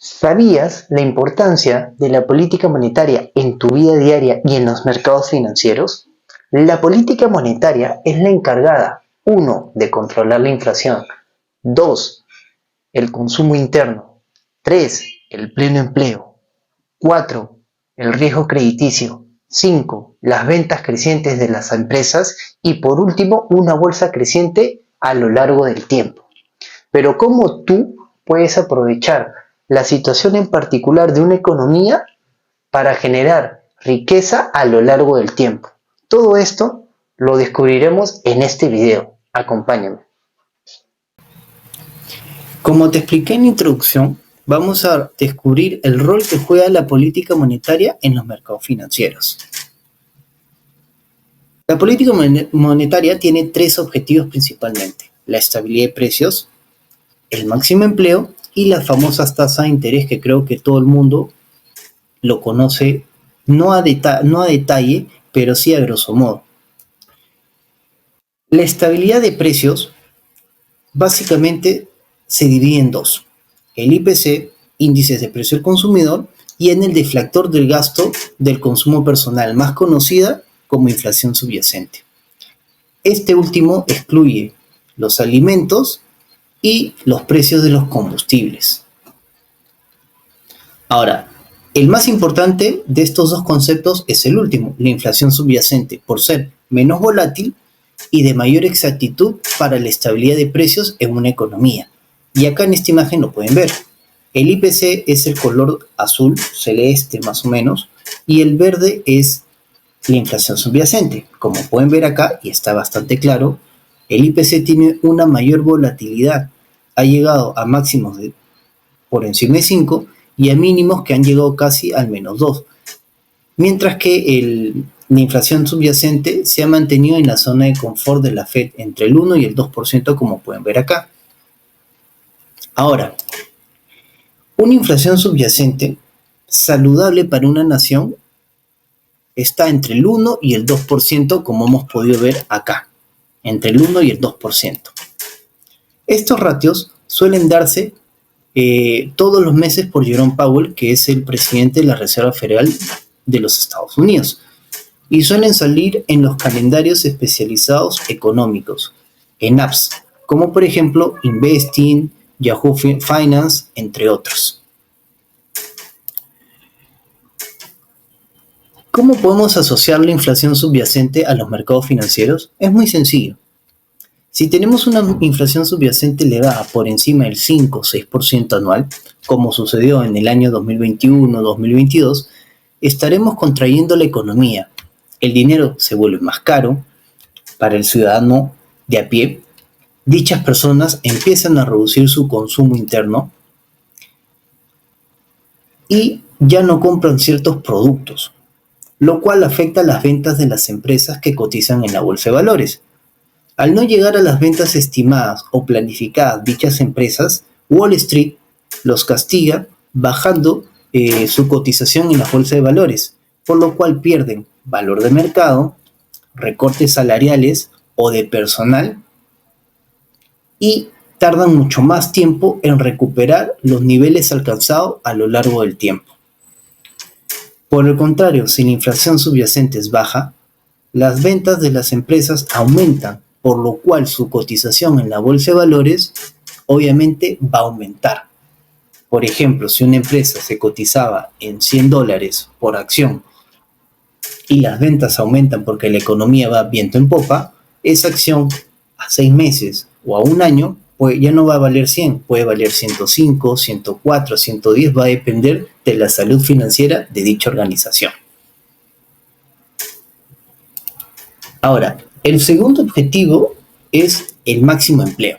¿Sabías la importancia de la política monetaria en tu vida diaria y en los mercados financieros? La política monetaria es la encargada, uno, de controlar la inflación, 2, el consumo interno, 3, el pleno empleo, 4, el riesgo crediticio, 5, las ventas crecientes de las empresas y por último, una bolsa creciente a lo largo del tiempo. Pero ¿cómo tú puedes aprovechar la situación en particular de una economía para generar riqueza a lo largo del tiempo? Todo esto lo descubriremos en este video. Acompáñame. Como te expliqué en la introducción, vamos a descubrir el rol que juega la política monetaria en los mercados financieros. La política monetaria tiene tres objetivos principalmente: la estabilidad de precios, el máximo empleo y las famosas tasas de interés, que creo que todo el mundo lo conoce, no a detalle, pero sí a grosso modo. La estabilidad de precios básicamente se divide en dos: el IPC, índices de precio del consumidor, y en el deflactor del gasto del consumo personal, más conocida como inflación subyacente. Este último excluye los alimentos y los precios de los combustibles. Ahora, el más importante de estos dos conceptos es el último, la inflación subyacente, por ser menos volátil y de mayor exactitud para la estabilidad de precios en una economía. Y acá en esta imagen lo pueden ver. El IPC es el color azul, celeste más o menos, y el verde es la inflación subyacente. Como pueden ver acá, y está bastante claro, el IPC tiene una mayor volatilidad. Ha llegado a máximos de por encima de 5 y a mínimos que han llegado casi al -2. Mientras que la inflación subyacente se ha mantenido en la zona de confort de la Fed entre el 1 y el 2%, como pueden ver acá. Ahora, una inflación subyacente saludable para una nación está entre el 1 y el 2%, como hemos podido ver acá, entre el 1 y el 2%. Estos ratios suelen darse todos los meses por Jerome Powell, que es el presidente de la Reserva Federal de los Estados Unidos, y suelen salir en los calendarios especializados económicos, en apps, como por ejemplo Investing, Yahoo Finance, entre otros. ¿Cómo podemos asociar la inflación subyacente a los mercados financieros? Es muy sencillo. Si tenemos una inflación subyacente elevada por encima del 5 o 6% anual, como sucedió en el año 2021-2022, estaremos contrayendo la economía. El dinero se vuelve más caro para el ciudadano de a pie. Dichas personas empiezan a reducir su consumo interno y ya no compran ciertos productos, lo cual afecta las ventas de las empresas que cotizan en la bolsa de valores. Al no llegar a las ventas estimadas o planificadas dichas empresas, Wall Street los castiga bajando su cotización en la bolsa de valores, por lo cual pierden valor de mercado, recortes salariales o de personal, y tardan mucho más tiempo en recuperar los niveles alcanzados a lo largo del tiempo. Por el contrario, si la inflación subyacente es baja, las ventas de las empresas aumentan, por lo cual su cotización en la bolsa de valores obviamente va a aumentar. Por ejemplo, si una empresa se cotizaba en $100 por acción y las ventas aumentan porque la economía va viento en popa, esa acción a 6 meses o a un año pues ya no va a valer 100, puede valer 105, 104, 110, va a depender de la salud financiera de dicha organización. Ahora, el segundo objetivo es el máximo empleo.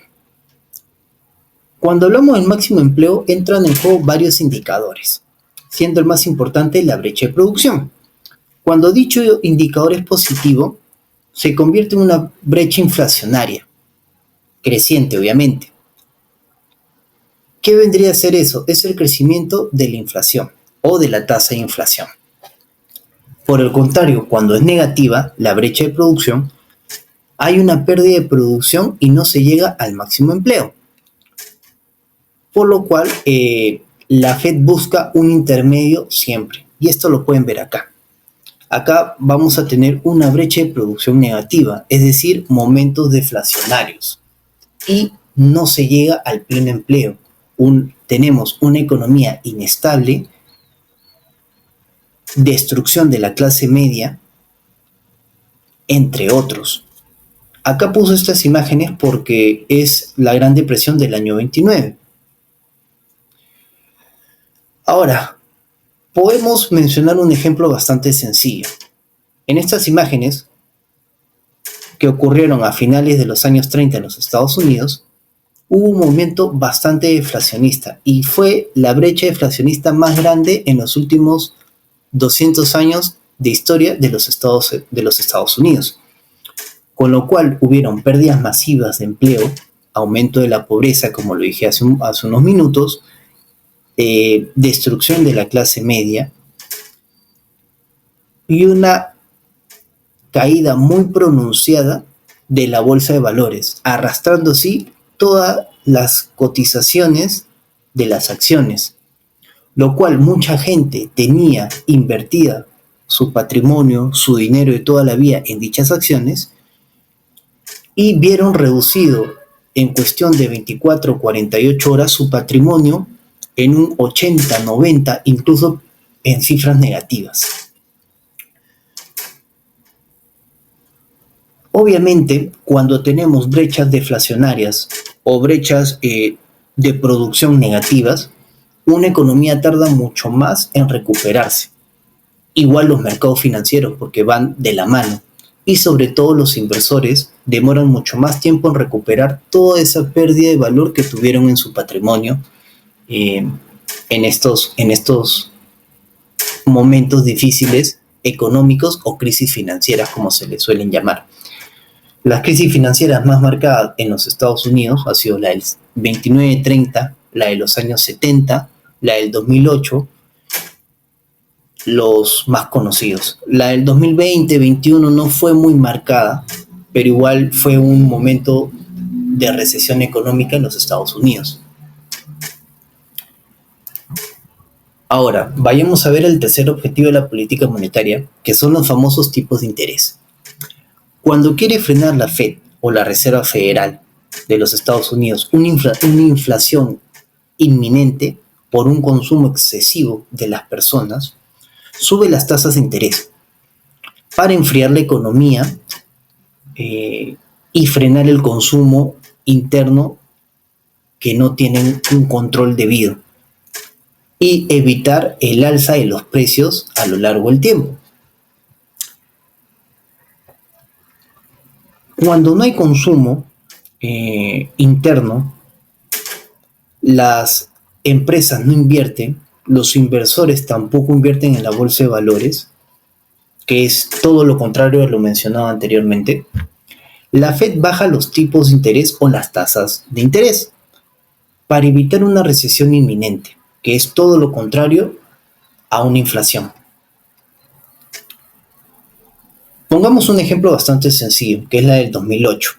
Cuando hablamos del máximo empleo, entran en juego varios indicadores, siendo el más importante la brecha de producción. Cuando dicho indicador es positivo, se convierte en una brecha inflacionaria, creciente obviamente. ¿Qué vendría a ser eso? Es el crecimiento de la inflación o de la tasa de inflación. Por el contrario, cuando es negativa, la brecha de producción, hay una pérdida de producción y no se llega al máximo empleo. Por lo cual, la Fed busca un intermedio siempre, y esto lo pueden ver acá. Acá vamos a tener una brecha de producción negativa, es decir, momentos deflacionarios, y no se llega al pleno empleo. Tenemos una economía inestable, destrucción de la clase media, entre otros. Acá puse estas imágenes porque es la Gran Depresión del año 29. Ahora, podemos mencionar un ejemplo bastante sencillo. En estas imágenes, que ocurrieron a finales de los años 30 en los Estados Unidos, hubo un movimiento bastante deflacionista y fue la brecha deflacionista más grande en los últimos 200 años de historia de los Estados Unidos. Con lo cual hubieron pérdidas masivas de empleo, aumento de la pobreza, como lo dije hace unos minutos, destrucción de la clase media y una caída muy pronunciada de la bolsa de valores, arrastrando así todas las cotizaciones de las acciones, lo cual mucha gente tenía invertida su patrimonio, su dinero de toda la vida en dichas acciones y vieron reducido en cuestión de 24 o 48 horas su patrimonio en un 80, 90, incluso en cifras negativas. Obviamente, cuando tenemos brechas deflacionarias o brechas de producción negativas, una economía tarda mucho más en recuperarse. Igual los mercados financieros, porque van de la mano. Y sobre todo los inversores demoran mucho más tiempo en recuperar toda esa pérdida de valor que tuvieron en su patrimonio en estos momentos difíciles económicos o crisis financieras, como se les suelen llamar. Las crisis financieras más marcadas en los Estados Unidos ha sido la del 29-30, la de los años 70, la del 2008, los más conocidos. La del 2020-21 no fue muy marcada, pero igual fue un momento de recesión económica en los Estados Unidos. Ahora, vayamos a ver el tercer objetivo de la política monetaria, que son los famosos tipos de interés. Cuando quiere frenar la Fed o la Reserva Federal de los Estados Unidos una inflación inminente por un consumo excesivo de las personas, sube las tasas de interés para enfriar la economía y frenar el consumo interno que no tienen un control debido y evitar el alza de los precios a lo largo del tiempo. Cuando no hay consumo interno, las empresas no invierten, los inversores tampoco invierten en la bolsa de valores, que es todo lo contrario a lo mencionado anteriormente. La Fed baja los tipos de interés o las tasas de interés para evitar una recesión inminente, que es todo lo contrario a una inflación. Pongamos un ejemplo bastante sencillo, que es la del 2008,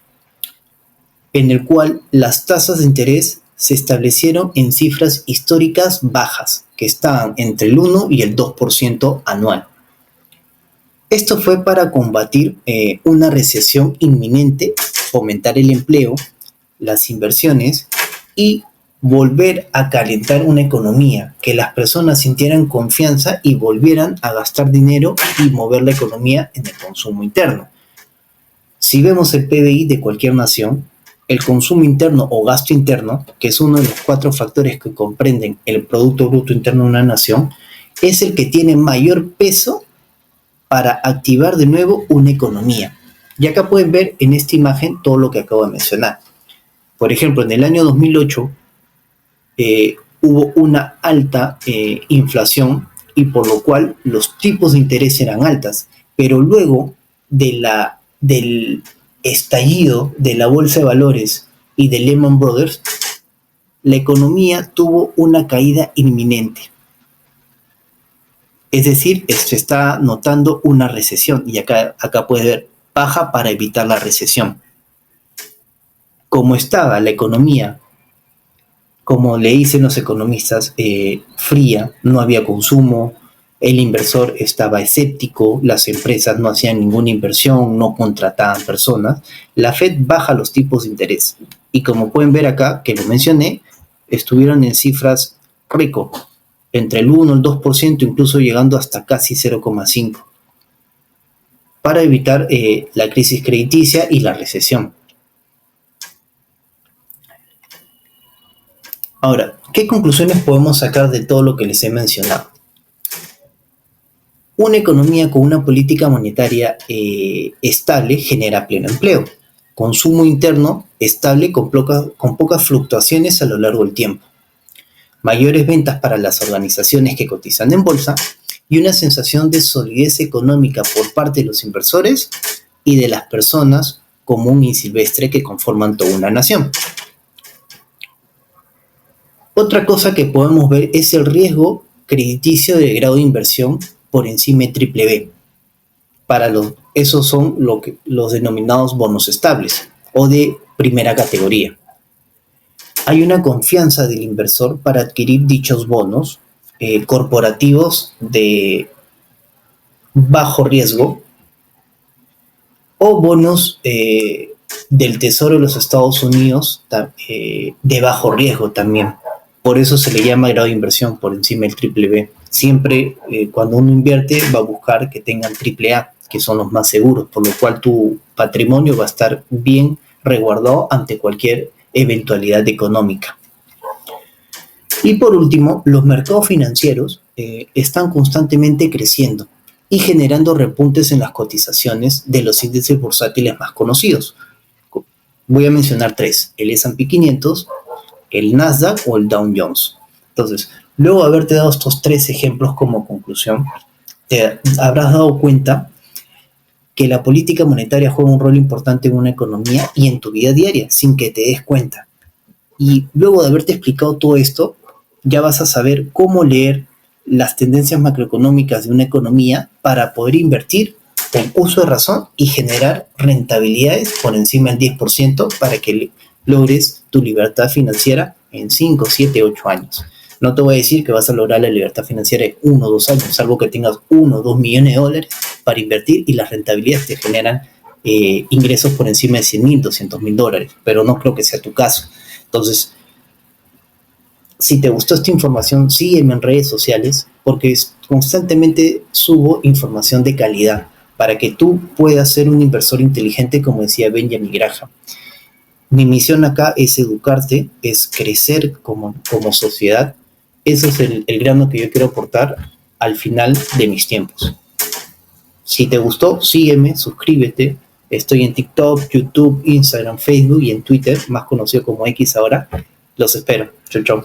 en el cual las tasas de interés se establecieron en cifras históricas bajas, que estaban entre el 1 y el 2% anual. Esto fue para combatir una recesión inminente, fomentar el empleo, las inversiones y volver a calentar una economía, que las personas sintieran confianza y volvieran a gastar dinero y mover la economía en el consumo interno. Si vemos el PBI de cualquier nación, el consumo interno o gasto interno, que es uno de los 4 factores que comprenden el Producto Bruto Interno de una nación, es el que tiene mayor peso para activar de nuevo una economía. Y acá pueden ver en esta imagen todo lo que acabo de mencionar. Por ejemplo, en el año 2008 hubo una alta inflación y por lo cual los tipos de interés eran altas. Pero luego del estallido de la bolsa de valores y de Lehman Brothers, la economía tuvo una caída inminente. Es decir, se está notando una recesión y acá puede ver baja para evitar la recesión. Como estaba la economía como le dicen los economistas, fría, no había consumo, el inversor estaba escéptico, las empresas no hacían ninguna inversión, no contrataban personas. La Fed baja los tipos de interés y como pueden ver acá, que lo mencioné, estuvieron en cifras récord, entre el 1 y el 2%, incluso llegando hasta casi 0,5%, para evitar la crisis crediticia y la recesión. Ahora, ¿qué conclusiones podemos sacar de todo lo que les he mencionado? Una economía con una política monetaria estable genera pleno empleo, consumo interno estable con pocas fluctuaciones a lo largo del tiempo, mayores ventas para las organizaciones que cotizan en bolsa y una sensación de solidez económica por parte de los inversores y de las personas común y silvestre que conforman toda una nación. Otra cosa que podemos ver es el riesgo crediticio de grado de inversión por encima de BBB. Esos son los denominados bonos estables o de primera categoría. Hay una confianza del inversor para adquirir dichos bonos corporativos de bajo riesgo o bonos del Tesoro de los Estados Unidos de bajo riesgo también. Por eso se le llama grado de inversión por encima del BBB. Siempre cuando uno invierte va a buscar que tengan AAA, que son los más seguros, por lo cual tu patrimonio va a estar bien resguardado ante cualquier eventualidad económica. Y por último, los mercados financieros están constantemente creciendo y generando repuntes en las cotizaciones de los índices bursátiles más conocidos. Voy a mencionar 3, el S&P 500, el Nasdaq o el Dow Jones. Entonces, luego de haberte dado estos 3 ejemplos como conclusión, te habrás dado cuenta que la política monetaria juega un rol importante en una economía y en tu vida diaria, sin que te des cuenta. Y luego de haberte explicado todo esto, ya vas a saber cómo leer las tendencias macroeconómicas de una economía para poder invertir con uso de razón y generar rentabilidades por encima del 10% para que logres tu libertad financiera en 5, 7, 8 años. No te voy a decir que vas a lograr la libertad financiera en 1 o 2 años, salvo que tengas 1 o 2 millones de dólares para invertir y las rentabilidades te generan ingresos por encima de 100 mil, 200 mil dólares, pero no creo que sea tu caso. Entonces, si te gustó esta información, sígueme en redes sociales porque constantemente subo información de calidad para que tú puedas ser un inversor inteligente, como decía Benjamin Graham. Mi misión acá es educarte, es crecer como sociedad. Ese es el grano que yo quiero aportar al final de mis tiempos. Si te gustó, sígueme, suscríbete. Estoy en TikTok, YouTube, Instagram, Facebook y en Twitter, más conocido como X ahora. Los espero. Chau, chau.